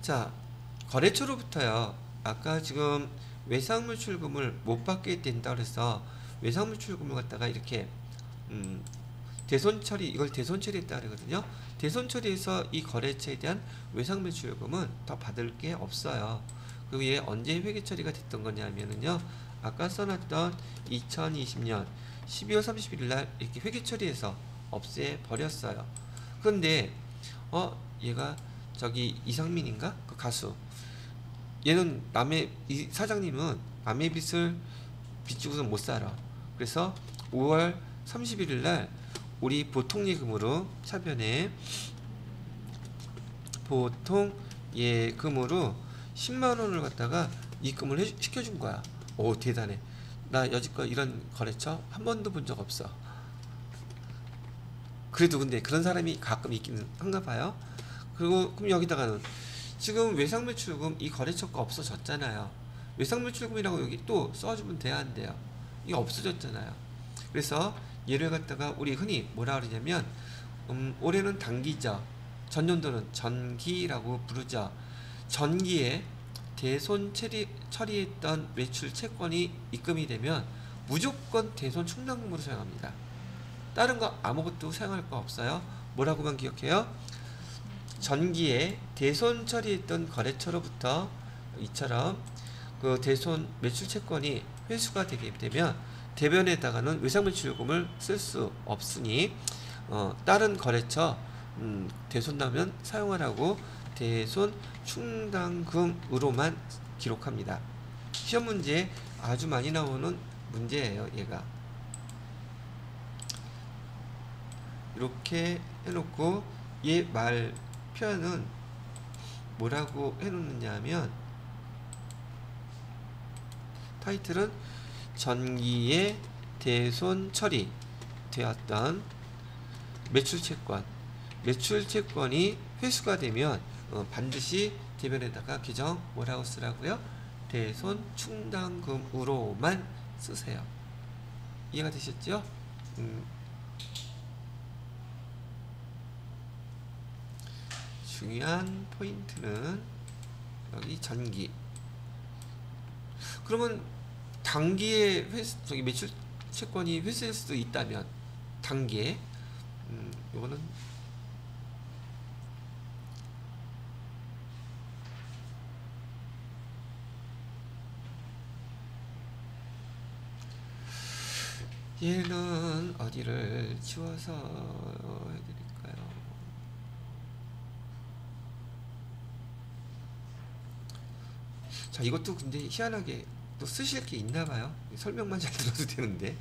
자, 거래처로부터요. 아까 지금 외상물출금을 못 받게 된다 그래서 외상물출금을 갖다가 이렇게 대손처리, 이걸 대손처리했다 그러거든요. 대손처리해서 이 거래처에 대한 외상물출금은 더 받을 게 없어요. 그리고 얘 언제 회계처리가 됐던 거냐면은요, 아까 써놨던 2020년 12월 31일 날 이렇게 회계처리해서 없애버렸어요. 그런데 얘가 저기 이상민인가? 그 가수. 얘는 이 사장님은 남의 빚을 빚주고는 못 살아. 그래서 5월 31일 날 우리 보통 예금으로 차변에 보통 예금으로 10만 원을 갖다가 입금을 시켜준 거야. 오, 대단해. 나 여지껏 이런 거래처 한 번도 본 적 없어. 그래도 근데 그런 사람이 가끔 있기는 한가 봐요. 그리고 그럼 여기다가는 지금 외상매출금 이 거래처가 없어졌잖아요. 외상매출금이라고 여기 또 써주면 돼야 한대요. 이게 없어졌잖아요. 그래서 얘를 갖다가 우리 흔히 뭐라 그러냐면 올해는 단기죠. 전년도는 전기라고 부르죠. 전기에 대손 처리했던 매출 채권이 입금이 되면 무조건 대손 충당금으로 사용합니다. 다른 거 아무것도 사용할 거 없어요. 뭐라고만 기억해요? 전기에 대손 처리했던 거래처로부터 이처럼 그 대손 매출 채권이 회수가 되게 되면 대변에다가는 외상매출요금을 쓸 수 없으니 다른 거래처 대손 나면 사용하라고 대손 충당금으로만 기록합니다. 시험 문제에 아주 많이 나오는 문제예요. 얘가 이렇게 해놓고 얘 말 표현은 뭐라고 해놓느냐 하면 타이틀은 전기에 대손 처리 되었던 매출채권이 회수가 되면 반드시 대변에다가 규정 뭐라고 쓰라고요? 대손 충당금으로만 쓰세요. 이해가 되셨죠? 중요한 포인트는 여기 전기. 그러면 단기에 저기 매출 채권이 회수될 수도 있다면 단기에 요거는 얘는 어디를 지워서 해드릴까요? 자, 이것도 근데 희한하게 또 쓰실 게 있나봐요. 설명만 잘 들어도 되는데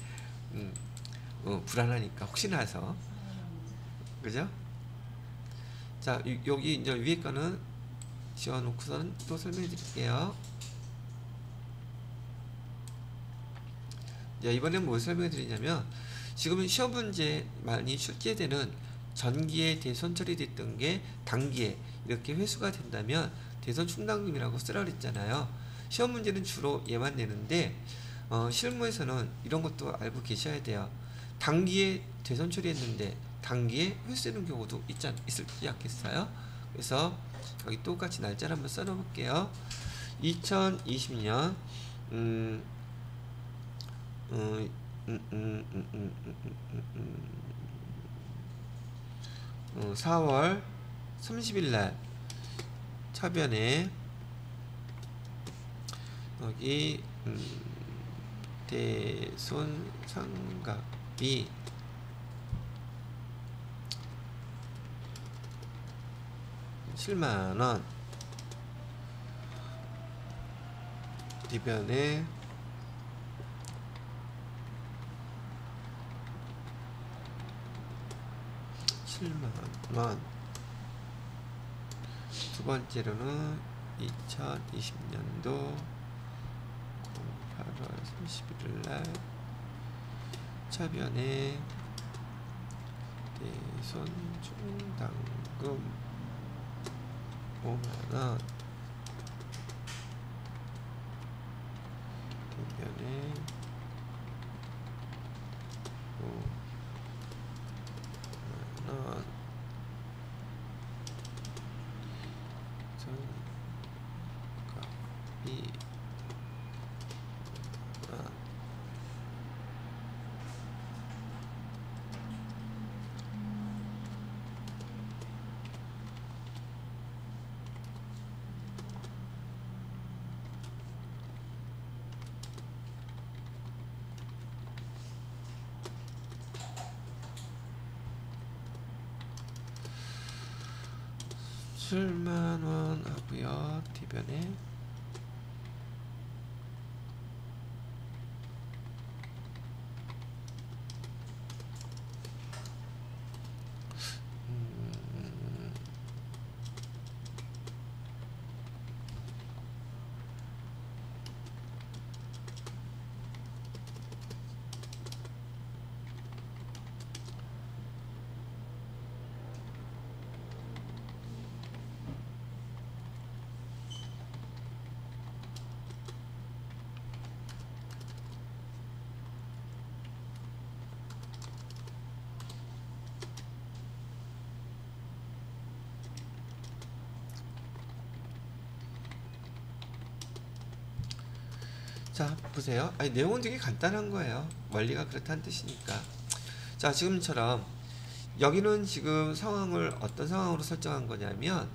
불안하니까 혹시나 해서. 그죠? 자, 여기 이제 위에 거는 지워놓고서는 또 설명해 드릴게요. 자, 이번엔 뭘 설명해 드리냐면 지금은 시험 문제 많이 출제되는 전기에 대손 처리됐던 게 단기에 이렇게 회수가 된다면 대손 충당금이라고 쓰라 그랬잖아요. 시험 문제는 주로 얘만 내는데 실무에서는 이런 것도 알고 계셔야 돼요. 단기에 대손 처리했는데 단기에 회수되는 경우도 있을지 않겠어요? 그래서 여기 똑같이 날짜를 한번 써놓을게요. 2020년 4월 30일 날 차변에 여기 대손 상각비 7만원 뒤변에 7만원 두 번째로는 2020년도 8월 31일날 차변에 대손 충당금 5만원 대변에 5만원 정값이 7만원 하고요. 뒤변에 자, 보세요. 아니, 내용은 되게 간단한 거예요. 원리가 그렇다는 뜻이니까. 자, 지금처럼 여기는 지금 상황을 어떤 상황으로 설정한 거냐면,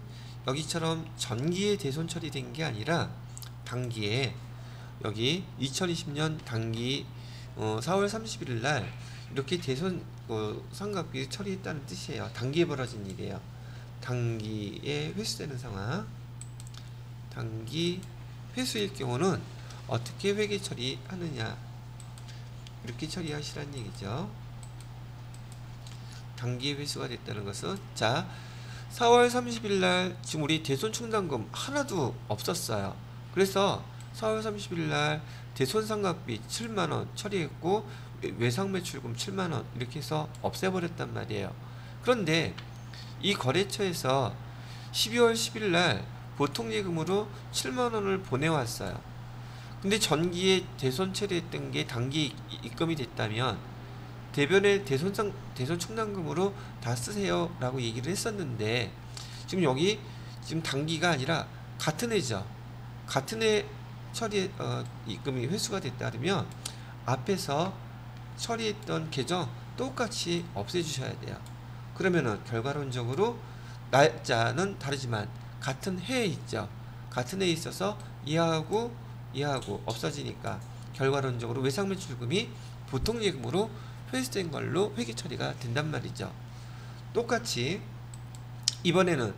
여기처럼 전기에 대손 처리된 게 아니라 단기에, 여기 2020년 단기 4월 31일 날 이렇게 대손 삼각비 처리했다는 뜻이에요. 단기에 벌어진 일이에요. 단기에 회수되는 상황. 단기 회수일 경우는 어떻게 회계 처리하느냐, 이렇게 처리하시라는 얘기죠. 단기 회수가 됐다는 것은, 자, 4월 30일 날 지금 우리 대손 충당금 하나도 없었어요. 그래서 4월 30일 날 대손 상각비 7만원 처리했고 외상 매출금 7만원 이렇게 해서 없애버렸단 말이에요. 그런데 이 거래처에서 12월 10일 날 보통예금으로 7만원을 보내왔어요. 근데 전기에 대손 처리했던 게 단기 입금이 됐다면 대변에 대손 충당금으로 다 쓰세요 라고 얘기를 했었는데, 지금 여기 지금 단기가 아니라 같은 해죠. 같은 해 처리 입금이 회수가 됐다 그러면 앞에서 처리했던 계정 똑같이 없애주셔야 돼요. 그러면은 결과론적으로 날짜는 다르지만 같은 해에 있죠. 같은 해에 있어서 이하하고 없어지니까 결과론적으로 외상매출금이 보통예금으로 회수된 걸로 회계 처리가 된단 말이죠. 똑같이 이번에는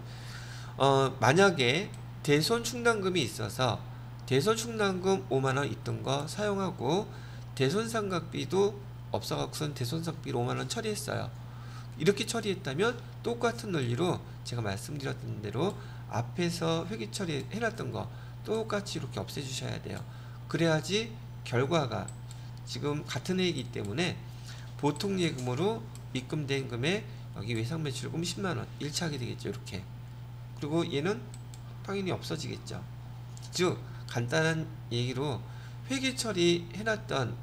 만약에 대손 충당금이 있어서 대손 충당금 5만원 있던 거 사용하고 대손 상각비도 없어갖고선 대손 상각비로 5만원 처리했어요. 이렇게 처리했다면 똑같은 논리로 제가 말씀드렸던 대로 앞에서 회계 처리 해놨던 거 똑같이 이렇게 없애주셔야 돼요. 그래야지 결과가 지금 같은 해이기 때문에 보통예금으로 입금된 금액, 여기 외상매출금 10만원 일치하게 되겠죠. 이렇게. 그리고 얘는 당연히 없어지겠죠. 즉 간단한 얘기로 회계 처리 해놨던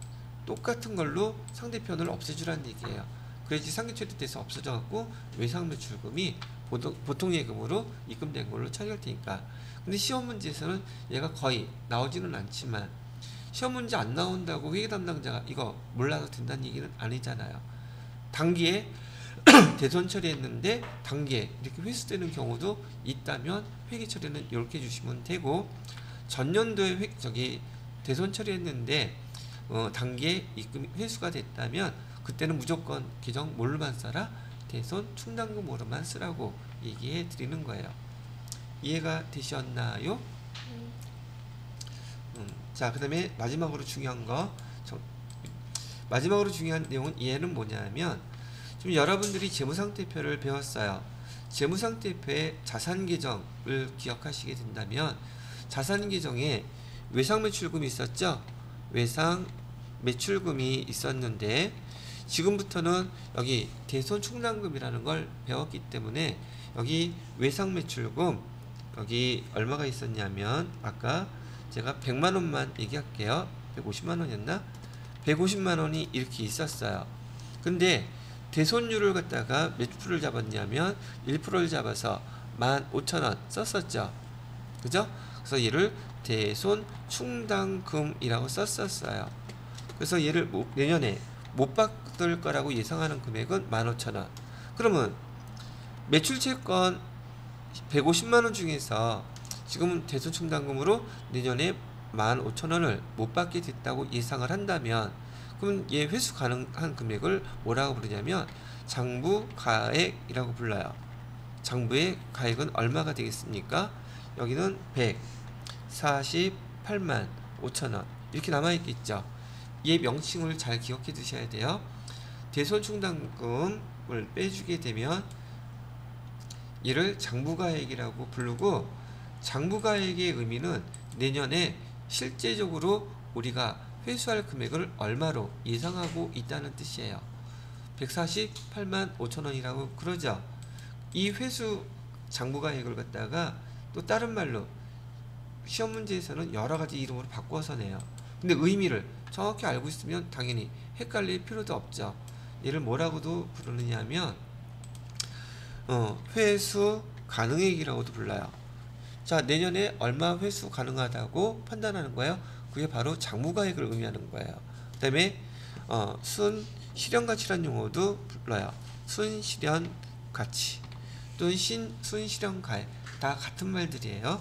똑같은 걸로 상대편을 없애주라는 얘기예요. 그래야지 상계 처리돼서 없어져갖고 외상매출금이 보통예금으로 입금된 걸로 처리할 테니까. 근데 시험 문제에서는 얘가 거의 나오지는 않지만, 시험 문제 안 나온다고 회계 담당자가 이거 몰라도 된다는 얘기는 아니잖아요. 단기에 대손 처리했는데 단기에 이렇게 회수되는 경우도 있다면 회계 처리는 이렇게 해주시면 되고, 전년도에 대손 처리했는데 단기에 입금 회수가 됐다면 그때는 무조건 계정 뭘로만 써라? 대손 충당금으로만 쓰라고 얘기해 드리는 거예요. 이해가 되셨나요? 자, 그 다음에 마지막으로 중요한 내용은 얘는 뭐냐면, 지금 여러분들이 재무상태표를 배웠어요. 재무상태표의 자산계정을 기억하시게 된다면, 자산계정에 외상매출금이 있었죠? 외상매출금이 있었는데 지금부터는 여기 대손충당금이라는 걸 배웠기 때문에 여기 외상매출금 여기 얼마가 있었냐면, 아까 제가 100만원만 얘기할게요. 150만원이었나? 150만원이 이렇게 있었어요. 근데 대손율을 갖다가 몇 프로를 잡았냐면 1%를 잡아서 15,000원 썼었죠. 그죠? 그래서 얘를 대손 충당금이라고 썼었어요. 그래서 얘를 내년에 못 받을 거라고 예상하는 금액은 15,000원. 그러면 매출채권 150만원 중에서 지금은 대손 충당금으로 내년에 15,000원을 못 받게 됐다고 예상을 한다면, 그럼 얘 회수 가능한 금액을 뭐라고 부르냐면 장부가액이라고 불러요. 장부의 가액은 얼마가 되겠습니까? 여기는 148만 5천원 이렇게 남아있겠죠. 얘 명칭을 잘 기억해 두셔야 돼요. 대손 충당금을 빼주게 되면 얘를 장부가액이라고 부르고, 장부가액의 의미는 내년에 실제적으로 우리가 회수할 금액을 얼마로 예상하고 있다는 뜻이에요. 148만 5천원이라고 그러죠. 이 회수 장부가액을 갖다가 또 다른 말로 시험 문제에서는 여러가지 이름으로 바꿔서 내요. 근데 의미를 정확히 알고 있으면 당연히 헷갈릴 필요도 없죠. 얘를 뭐라고도 부르느냐면 회수 가능액이라고도 불러요. 자, 내년에 얼마 회수 가능하다고 판단하는 거예요? 그게 바로 장부가액을 의미하는 거예요. 그 다음에 순실현가치라는 용어도 불러요. 순실현가치 또는 순실현가액 다 같은 말들이에요.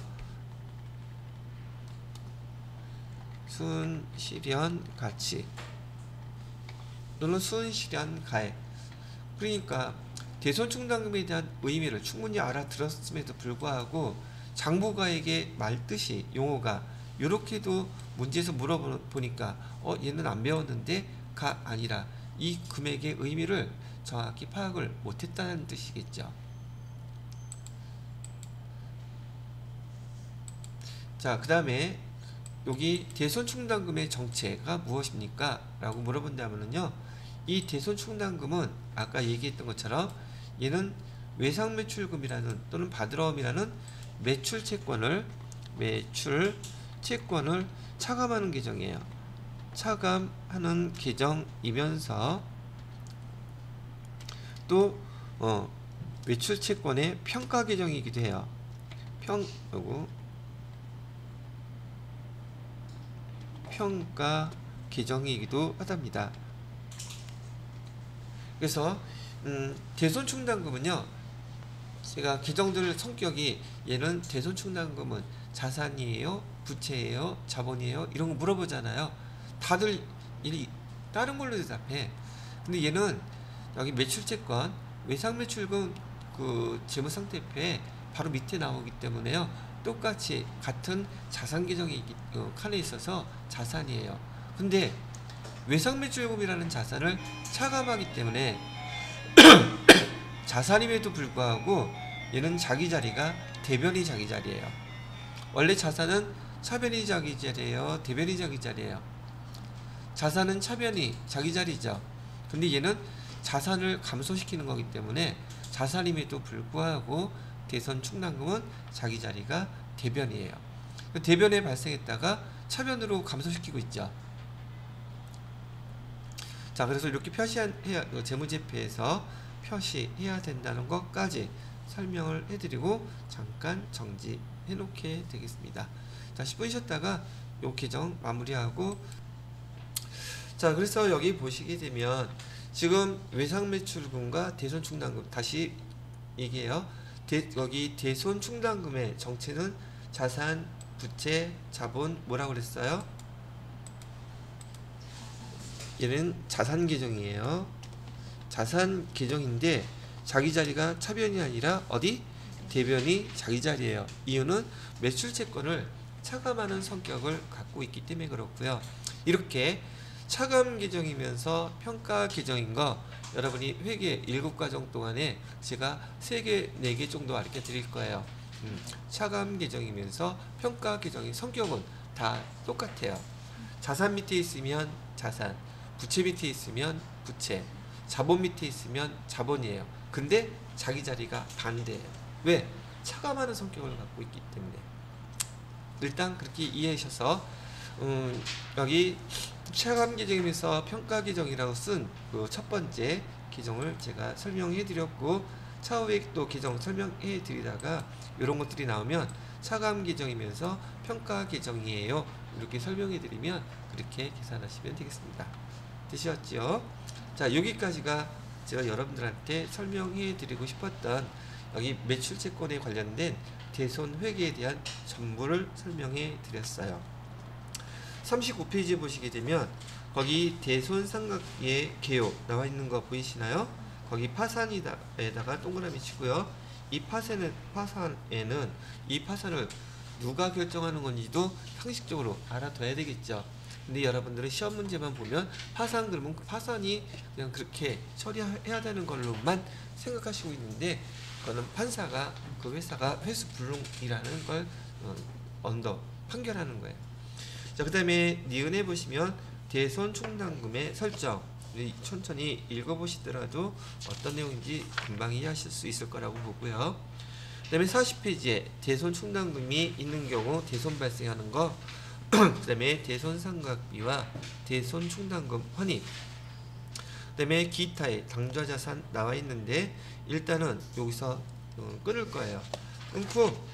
순실현가치 또는 순실현가액. 그러니까 대손충당금에 대한 의미를 충분히 알아들었음에도 불구하고 장부가액의 말뜻이 용어가 이렇게도 문제에서 물어보니까 얘는 안 배웠는데 가 아니라 이 금액의 의미를 정확히 파악을 못했다는 뜻이겠죠. 자, 그 다음에 여기 대손충당금의 정체가 무엇입니까? 라고 물어본다면요, 이 대손충당금은 아까 얘기했던 것처럼 얘는 외상매출금이라는 또는 받으러움이라는 매출채권을 차감하는 계정이에요. 차감하는 계정이면서 또 매출채권의 평가 계정이기도 해요. 평가 계정이기도 하답니다. 그래서 대손충당금은요, 제가 계정들 성격이 얘는 대손충당금은 자산이에요, 부채예요, 자본이에요, 이런 거 물어보잖아요. 다들 다른 걸로 대답해. 근데 얘는 여기 매출채권, 외상매출금 그 재무상태표에 바로 밑에 나오기 때문에요, 똑같이 같은 자산 계정이 칸에 있어서 자산이에요. 근데 외상매출금이라는 자산을 차감하기 때문에 자산임에도 불구하고 얘는 자기 자리가 대변이 자기 자리예요. 원래 자산은 차변이 자기 자리예요, 대변이 자기 자리예요. 자산은 차변이 자기 자리죠. 근데 얘는 자산을 감소시키는 거기 때문에 자산임에도 불구하고 대손충당금은 자기 자리가 대변이에요. 대변에 발생했다가 차변으로 감소시키고 있죠. 자, 그래서 이렇게 재무제표에서 표시해야 된다는 것까지 설명을 해드리고 잠깐 정지해 놓게 되겠습니다. 자, 10분 쉬었다가 요 계정 마무리하고, 자, 그래서 여기 보시게 되면 지금 외상매출금과 대손충당금, 다시 얘기해요. 여기 대손충당금의 정체는 자산, 부채, 자본, 뭐라고 그랬어요? 얘는 자산 계정이에요. 자산 계정인데 자기 자리가 차변이 아니라 어디? 대변이 자기 자리예요. 이유는 매출채권을 차감하는 성격을 갖고 있기 때문에 그렇고요. 이렇게 차감 계정이면서 평가 계정인 거 여러분이 회계 7과정 동안에 제가 3개, 4개 정도 가르쳐 드릴 거예요. 차감 계정이면서 평가 계정의 성격은 다 똑같아요. 자산 밑에 있으면 자산, 부채 밑에 있으면 부채, 자본 밑에 있으면 자본이에요. 근데 자기 자리가 반대예요. 왜? 차감하는 성격을 갖고 있기 때문에. 일단 그렇게 이해하셔서 여기 차감 계정이면서 평가 계정이라고 쓴 그 첫 번째 계정을 제가 설명해 드렸고, 차후에 또 계정 설명해 드리다가 이런 것들이 나오면 차감 계정이면서 평가 계정이에요, 이렇게 설명해 드리면 그렇게 계산하시면 되겠습니다. 되셨죠? 자, 여기까지가 제가 여러분들한테 설명해 드리고 싶었던 여기 매출채권에 관련된 대손회계에 대한 전부를 설명해 드렸어요. 39페이지 보시게 되면 거기 대손상각의 개요 나와 있는 거 보이시나요? 거기 파산에다가 동그라미 치고요. 이 파산에는 이 파산을 누가 결정하는 건지도 상식적으로 알아둬야 되겠죠. 근데 여러분들은 시험 문제만 보면 파산 그러면 그 파산이 그냥 그렇게 처리해야 되는 걸로만 생각하시고 있는데, 그거는 판사가 그 회사가 회수불능이라는 걸 판결하는 거예요. 자, 그 다음에 니은에 보시면 대손충당금의 설정, 천천히 읽어보시더라도 어떤 내용인지 금방 이해하실 수 있을 거라고 보고요. 그 다음에 40페이지에 대손충당금이 있는 경우 대손 발생하는 거, 그 다음에 대손상각비와 대손충당금 환입, 그 다음에 기타의 당좌자산 나와 있는데 일단은 여기서 끊을 거예요. 끊고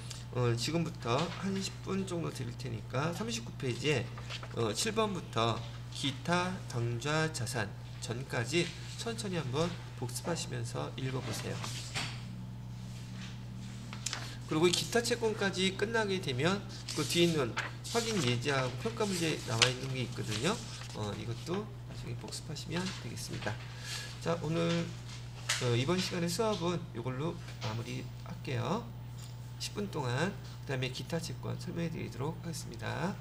지금부터 한 10분 정도 드릴 테니까 39페이지에 7번부터 기타 당좌 자산 전까지 천천히 한번 복습하시면서 읽어보세요. 그리고 이 기타 채권까지 끝나게 되면 그 뒤에 있는 확인 예제하고 평가 문제 나와 있는 게 있거든요. 이것도 나중에 복습하시면 되겠습니다. 자, 오늘 이번 시간의 수업은 이걸로 마무리할게요. 10분 동안 그 다음에 기타 채권 설명해 드리도록 하겠습니다.